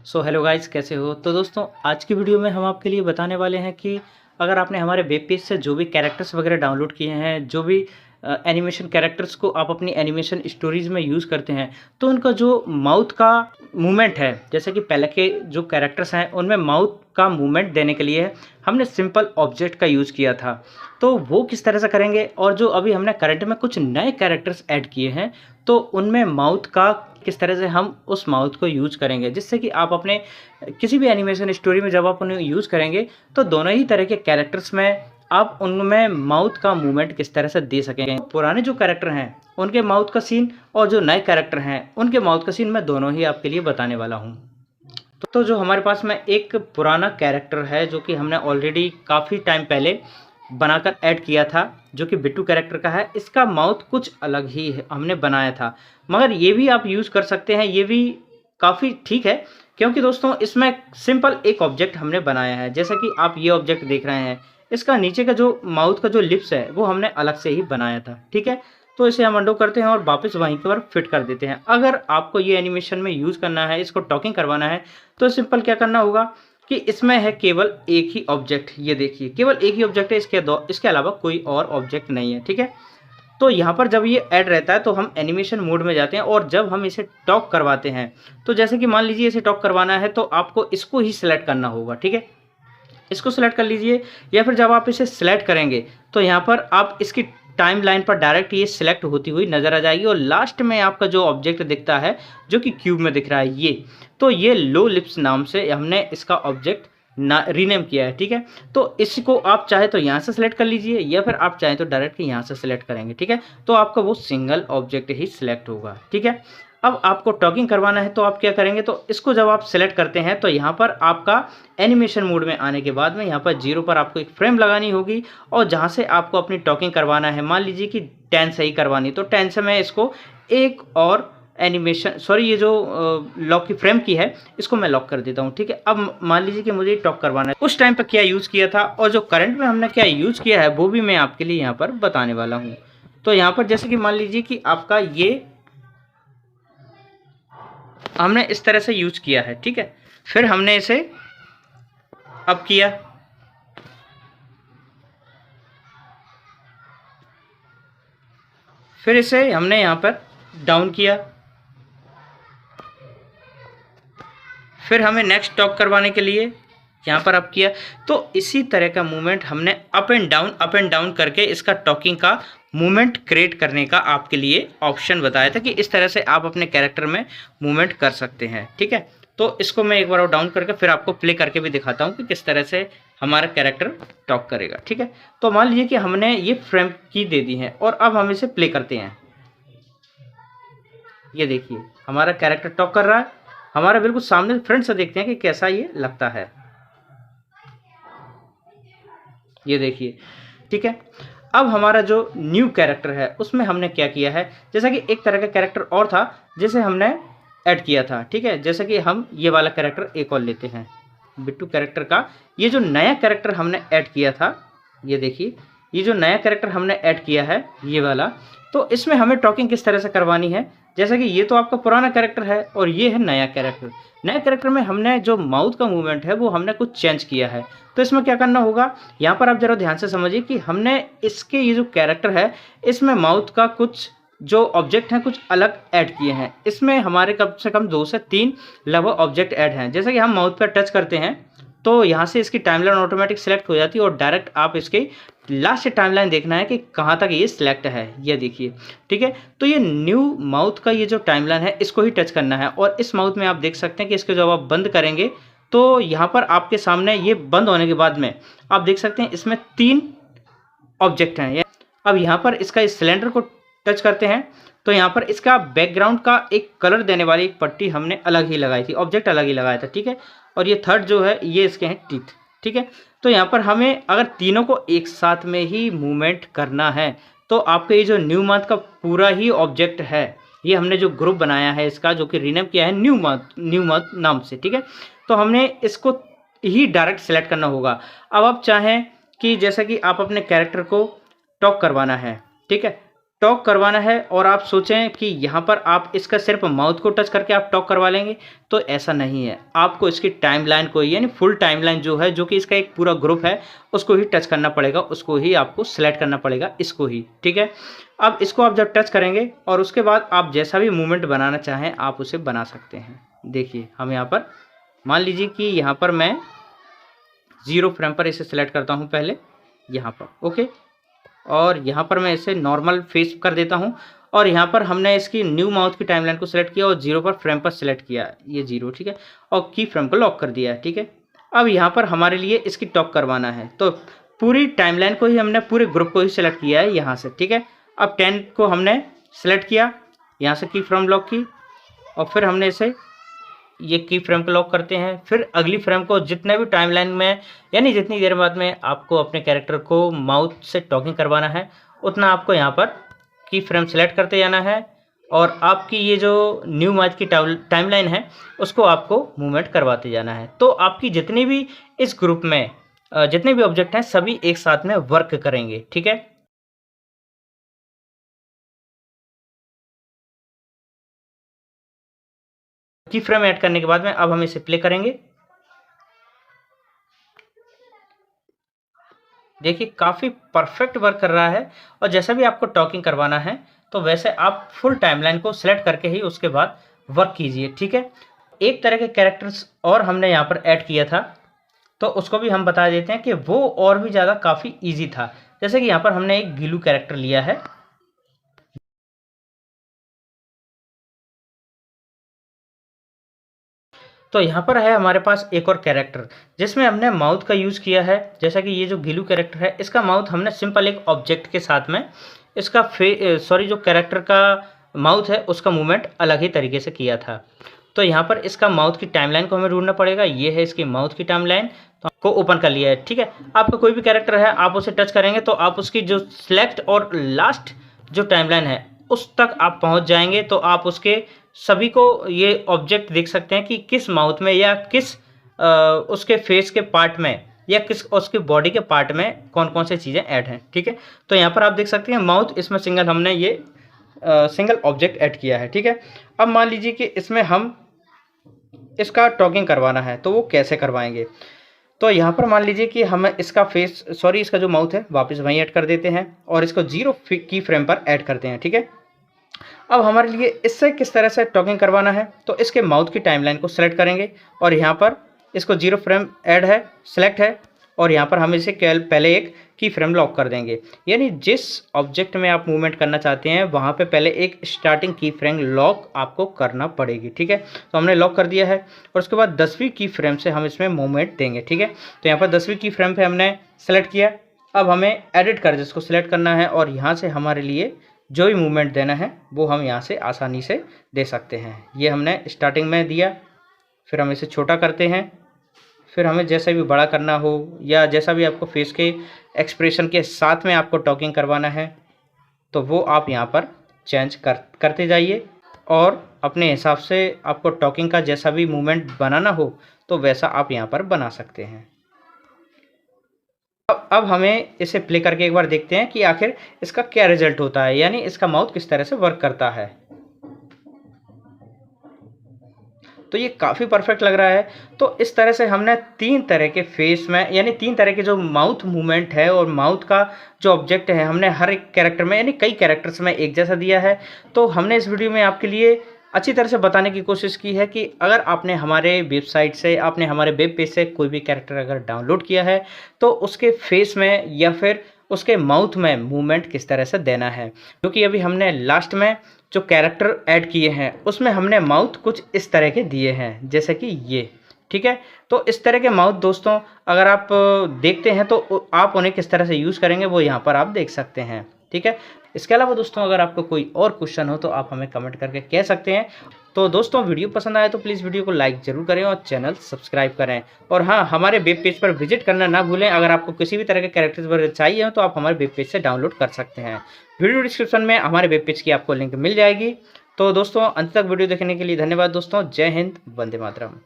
So hello guys, कैसे हो। तो दोस्तों, आज की वीडियो में हम आपके लिए बताने वाले हैं कि अगर आपने हमारे वेब पेज से जो भी कैरेक्टर्स वगैरह डाउनलोड किए हैं, जो भी एनिमेशन कैरेक्टर्स को आप अपनी एनिमेशन स्टोरीज़ में यूज़ करते हैं, तो उनका जो माउथ का मूवमेंट है, जैसे कि पहले के जो कैरेक्टर्स हैं उनमें माउथ का मूवमेंट देने के लिए हमने सिंपल ऑब्जेक्ट का यूज़ किया था। तो वो किस तरह से करेंगे, और जो अभी हमने करंट में कुछ नए कैरेक्टर्स ऐड किए हैं, तो उनमें माउथ का किस तरह से हम उस माउथ को यूज़ करेंगे, जिससे कि आप अपने किसी भी एनिमेशन स्टोरी में जब आप उन्हें यूज़ करेंगे तो दोनों ही तरह के कैरेक्टर्स में आप उनमें माउथ का मूवमेंट किस तरह से दे सकेंगे। पुराने जो कैरेक्टर हैं उनके माउथ का सीन और जो नए कैरेक्टर हैं उनके माउथ का सीन मैं दोनों ही आपके लिए बताने वाला हूँ। तो जो हमारे पास में एक पुराना कैरेक्टर है जो कि हमने ऑलरेडी काफ़ी टाइम पहले बनाकर ऐड किया था, जो कि बिट्टू कैरेक्टर का है। इसका माउथ कुछ अलग ही है, हमने बनाया था, मगर ये भी आप यूज़ कर सकते हैं, ये भी काफ़ी ठीक है, क्योंकि दोस्तों इसमें सिंपल एक ऑब्जेक्ट हमने बनाया है। जैसा कि आप ये ऑब्जेक्ट देख रहे हैं, इसका नीचे का जो माउथ का जो लिप्स है वो हमने अलग से ही बनाया था, ठीक है। तो इसे हम अंडू करते हैं और वापस वहीं पर फिट कर देते हैं। अगर आपको ये एनिमेशन में यूज़ करना है, इसको टॉकिंग करवाना है, तो सिंपल क्या करना होगा कि इसमें है केवल एक ही ऑब्जेक्ट। ये देखिए, केवल एक ही ऑब्जेक्ट है, इसके अलावा कोई और ऑब्जेक्ट नहीं है, ठीक है। तो यहाँ पर जब ये ऐड रहता है तो हम एनिमेशन मोड में जाते हैं, और जब हम इसे टॉक करवाते हैं, तो जैसे कि मान लीजिए इसे टॉक करवाना है तो आपको इसको ही सिलेक्ट करना होगा, ठीक है। इसको सिलेक्ट कर लीजिए, या फिर जब आप इसे सिलेक्ट करेंगे तो यहाँ पर आप इसकी टाइमलाइन पर डायरेक्ट ये सिलेक्ट होती हुई नज़र आ जाएगी, और लास्ट में आपका जो ऑब्जेक्ट दिखता है जो कि क्यूब में दिख रहा है, ये लो लिप्स नाम से हमने इसका ऑब्जेक्ट रीनेम किया है, ठीक है। तो इसको आप चाहे तो यहाँ से सिलेक्ट कर लीजिए, या फिर आप चाहे तो डायरेक्ट यहाँ से सिलेक्ट करेंगे, ठीक है। तो आपका वो सिंगल ऑब्जेक्ट ही सिलेक्ट होगा, ठीक है। अब आपको टॉकिंग करवाना है तो आप क्या करेंगे, तो इसको जब आप सिलेक्ट करते हैं तो यहाँ पर आपका एनिमेशन मोड में आने के बाद में यहाँ पर 0 पर आपको एक फ्रेम लगानी होगी, और जहाँ से आपको अपनी टॉकिंग करवाना है, मान लीजिए कि 10 से ही करवानी, तो 10 से मैं इसको एक और एनिमेशन ये जो लॉक की फ्रेम की है इसको मैं लॉक कर देता हूँ, ठीक है। अब मान लीजिए कि मुझे टॉक करवाना है, उस टाइम पर क्या यूज़ किया था और जो करंट में हमने क्या यूज़ किया है वो भी मैं आपके लिए यहाँ पर बताने वाला हूँ। तो यहाँ पर जैसे कि मान लीजिए कि आपका ये हमने इस तरह से यूज़ किया है, ठीक है। फिर हमने इसे अप किया, फिर इसे हमने यहाँ पर डाउन किया, फिर हमें नेक्स्ट टॉक करवाने के लिए यहाँ पर अप किया। तो इसी तरह का मूवमेंट हमने अप एंड डाउन करके इसका टॉकिंग का मूवमेंट क्रिएट करने का आपके लिए ऑप्शन बताया था कि इस तरह से आप अपने कैरेक्टर में मूवमेंट कर सकते हैं, ठीक है। तो इसको मैं एक बार और डाउन करके फिर आपको प्ले करके भी दिखाता हूँ कि किस तरह से हमारा कैरेक्टर टॉक करेगा, ठीक है। तो मान लीजिए कि हमने ये फ्रेम की दे दी है, और अब हम इसे प्ले करते हैं। ये देखिए, हमारा कैरेक्टर टॉक कर रहा है, हमारा बिल्कुल सामने फ्रंट से देखते हैं कि कैसा ये लगता है। ये देखिए, ठीक है। अब हमारा जो न्यू कैरेक्टर है उसमें हमने क्या किया है, जैसा कि एक तरह का कैरेक्टर और था जिसे हमने ऐड किया था, ठीक है। जैसा कि हम ये वाला कैरेक्टर एक और लेते हैं, बिट्टू कैरेक्टर का ये जो नया कैरेक्टर हमने ऐड किया था, ये देखिए, ये जो नया कैरेक्टर हमने ऐड किया है ये वाला, तो इसमें हमें टॉकिंग किस तरह से करवानी है। जैसा कि ये तो आपका पुराना कैरेक्टर है और ये है नया कैरेक्टर। नया कैरेक्टर में हमने जो माउथ का मूवमेंट है वो हमने कुछ चेंज किया है। तो इसमें क्या करना होगा, यहाँ पर आप ज़रा ध्यान से समझिए कि हमने इसके ये जो कैरेक्टर है इसमें माउथ का कुछ जो ऑब्जेक्ट हैं कुछ अलग ऐड किए हैं। इसमें हमारे कम से कम 2 से 3 लगभग ऑब्जेक्ट ऐड हैं। जैसे कि हम माउथ पर टच करते हैं तो यहाँ से इसकी टाइमलाइन ऑटोमेटिक सेलेक्ट हो जाती है, और डायरेक्ट आप इसके लास्ट टाइमलाइन देखना है कि कहाँ तक ये सिलेक्ट है, ये देखिए, ठीक है। तो ये न्यू माउथ का ये जो टाइमलाइन है इसको ही टच करना है, और इस माउथ में आप देख सकते हैं कि इसको जब आप बंद करेंगे तो यहाँ पर आपके सामने ये बंद होने के बाद में आप देख सकते हैं इसमें 3 ऑब्जेक्ट हैं। अब यहाँ पर इसका इस सिलेंडर को टच करते हैं तो यहाँ पर इसका बैकग्राउंड का एक कलर देने वाली एक पट्टी हमने अलग ही लगाई थी, ऑब्जेक्ट अलग ही लगाया था, ठीक है। और ये थर्ड जो है ये इसके हैं टीथ, ठीक है। तो यहाँ पर हमें अगर तीनों को एक साथ में ही मूवमेंट करना है तो आपके ये जो न्यू माउथ का पूरा ही ऑब्जेक्ट है, ये हमने जो ग्रुप बनाया है इसका, जो कि रीनेम किया है न्यू माउथ नाम से, ठीक है। तो हमने इसको ही डायरेक्ट सेलेक्ट करना होगा। अब आप चाहें कि जैसा कि आप अपने कैरेक्टर को टॉक करवाना है, ठीक है, टॉक करवाना है और आप सोचें कि यहाँ पर आप इसका सिर्फ माउथ को टच करके आप टॉक करवा लेंगे, तो ऐसा नहीं है। आपको इसकी टाइमलाइन को यानी फुल टाइमलाइन जो है, जो कि इसका एक पूरा ग्रुप है, उसको ही टच करना पड़ेगा, उसको ही आपको सेलेक्ट करना पड़ेगा, इसको ही, ठीक है। अब इसको आप जब टच करेंगे और उसके बाद आप जैसा भी मूवमेंट बनाना चाहें आप उसे बना सकते हैं। देखिए हम यहाँ पर मान लीजिए कि यहाँ पर मैं 0 फ्रेम पर इसे सेलेक्ट करता हूँ पहले यहाँ पर, ओके, और यहाँ पर मैं इसे नॉर्मल फेस कर देता हूँ और यहाँ पर हमने इसकी न्यू माउथ की टाइमलाइन को सिलेक्ट किया और 0 पर फ्रेम पर सिलेक्ट किया, ये 0, ठीक है, और की फ्रेम को लॉक कर दिया है, ठीक है। अब यहाँ पर हमारे लिए इसकी टॉक करवाना है, तो पूरी टाइमलाइन को ही हमने पूरे ग्रुप को ही सिलेक्ट किया है यहाँ से, ठीक है। अब 10 को हमने सेलेक्ट किया, यहाँ से की फ्रेम लॉक की और फिर हमने इसे ये की फ्रेम को लॉक करते हैं। फिर अगली फ्रेम को जितने भी टाइमलाइन में यानी जितनी देर बाद में आपको अपने कैरेक्टर को माउथ से टॉकिंग करवाना है, उतना आपको यहाँ पर की फ्रेम सेलेक्ट करते जाना है और आपकी ये जो न्यू माउथ की टाइमलाइन है उसको आपको मूवमेंट करवाते जाना है। तो आपकी जितनी भी इस ग्रुप में जितने भी ऑब्जेक्ट हैं सभी एक साथ में वर्क करेंगे, ठीक है। की फ्रेम ऐड करने के बाद में अब हम इसे प्ले करेंगे। देखिए काफ़ी परफेक्ट वर्क कर रहा है और जैसा भी आपको टॉकिंग करवाना है तो वैसे आप फुल टाइमलाइन को सिलेक्ट करके ही उसके बाद वर्क कीजिए, ठीक है। एक तरह के कैरेक्टर्स और हमने यहाँ पर ऐड किया था तो उसको भी हम बता देते हैं कि वो और भी ज़्यादा काफ़ी ईजी था। जैसे कि यहाँ पर हमने एक गिलू कैरेक्टर लिया है, तो यहाँ पर है हमारे पास एक और कैरेक्टर जिसमें हमने माउथ का यूज़ किया है। जैसा कि ये जो गिलू कैरेक्टर है इसका माउथ हमने सिंपल एक ऑब्जेक्ट के साथ में इसका जो कैरेक्टर का माउथ है उसका मूवमेंट अलग ही तरीके से किया था। तो यहाँ पर इसका माउथ की टाइमलाइन को हमें ढूंढना पड़ेगा, ये है इसकी माउथ की टाइमलाइन, तो आपको ओपन कर लिया है, ठीक है। आपका कोई भी कैरेक्टर है आप उसे टच करेंगे तो आप उसकी जो सिलेक्ट और लास्ट जो टाइमलाइन है उस तक आप पहुँच जाएंगे, तो आप उसके सभी को ये ऑब्जेक्ट देख सकते हैं कि किस माउथ में या किस उसके फेस के पार्ट में या किस उसके बॉडी के पार्ट में कौन कौन सी चीज़ें ऐड हैं, ठीक है। तो यहाँ पर आप देख सकते हैं माउथ, इसमें सिंगल हमने ये सिंगल ऑब्जेक्ट ऐड किया है, ठीक है। अब मान लीजिए कि इसमें हम इसका टॉकिंग करवाना है तो वो कैसे करवाएंगे। तो यहाँ पर मान लीजिए कि हम इसका इसका जो माउथ है वापस वहीं ऐड कर देते हैं और इसको 0 की फ्रेम पर ऐड करते हैं, ठीक है। अब हमारे लिए इससे किस तरह से टॉकिंग करवाना है तो इसके माउथ की टाइमलाइन को सेलेक्ट करेंगे और यहाँ पर इसको 0 फ्रेम ऐड है, सेलेक्ट है और यहाँ पर हम इसे पहले एक की फ्रेम लॉक कर देंगे। यानी जिस ऑब्जेक्ट में आप मूवमेंट करना चाहते हैं वहाँ पे पहले एक स्टार्टिंग की फ्रेम लॉक आपको करना पड़ेगी, ठीक है। तो हमने लॉक कर दिया है और उसके बाद 10वीं की फ्रेम से हम इसमें मूवमेंट देंगे, ठीक है। तो यहाँ पर 10वीं की फ्रेम पे हमने सेलेक्ट किया। अब हमें एडिट कर जिसको सिलेक्ट करना है और यहाँ से हमारे लिए जो भी मूवमेंट देना है वो हम यहाँ से आसानी से दे सकते हैं। ये हमने स्टार्टिंग में दिया, फिर हम इसे छोटा करते हैं, फिर हमें जैसा भी बड़ा करना हो या जैसा भी आपको फेस के एक्सप्रेशन के साथ में आपको टॉकिंग करवाना है तो वो आप यहाँ पर चेंज करते जाइए और अपने हिसाब से आपको टॉकिंग का जैसा भी मूवमेंट बनाना हो तो वैसा आप यहाँ पर बना सकते हैं। अब हमें इसे प्ले करके एक बार देखते हैं कि आखिर इसका क्या रिजल्ट होता है, यानी इसका माउथ किस तरह से वर्क करता है। तो ये काफ़ी परफेक्ट लग रहा है। तो इस तरह से हमने 3 तरह के फेस में यानी 3 तरह के जो माउथ मूवमेंट है और माउथ का जो ऑब्जेक्ट है हमने हर एक कैरेक्टर में यानी कई कैरेक्टर्स में एक जैसा दिया है। तो हमने इस वीडियो में आपके लिए अच्छी तरह से बताने की कोशिश की है कि अगर आपने हमारे वेबसाइट से आपने हमारे वेब पेज से कोई भी कैरेक्टर अगर डाउनलोड किया है तो उसके फेस में या फिर उसके माउथ में मूवमेंट किस तरह से देना है। क्योंकि अभी हमने लास्ट में जो कैरेक्टर ऐड किए हैं उसमें हमने माउथ कुछ इस तरह के दिए हैं जैसे कि ये, ठीक है। तो इस तरह के माउथ दोस्तों अगर आप देखते हैं तो आप उन्हें किस तरह से यूज़ करेंगे वो यहाँ पर आप देख सकते हैं, ठीक है। इसके अलावा दोस्तों अगर आपको कोई और क्वेश्चन हो तो आप हमें कमेंट करके कह सकते हैं। तो दोस्तों वीडियो पसंद आए तो प्लीज़ वीडियो को लाइक ज़रूर करें और चैनल सब्सक्राइब करें। और हाँ, हमारे वेब पेज पर विजिट करना ना भूलें। अगर आपको किसी भी तरह के कैरेक्टर्स वगैरह चाहिए हो तो आप हमारे वेब पेज से डाउनलोड कर सकते हैं। वीडियो डिस्क्रिप्शन में हमारे वेब पेज की आपको लिंक मिल जाएगी। तो दोस्तों अंत तक वीडियो देखने के लिए धन्यवाद दोस्तों। जय हिंद, वंदे मातरम।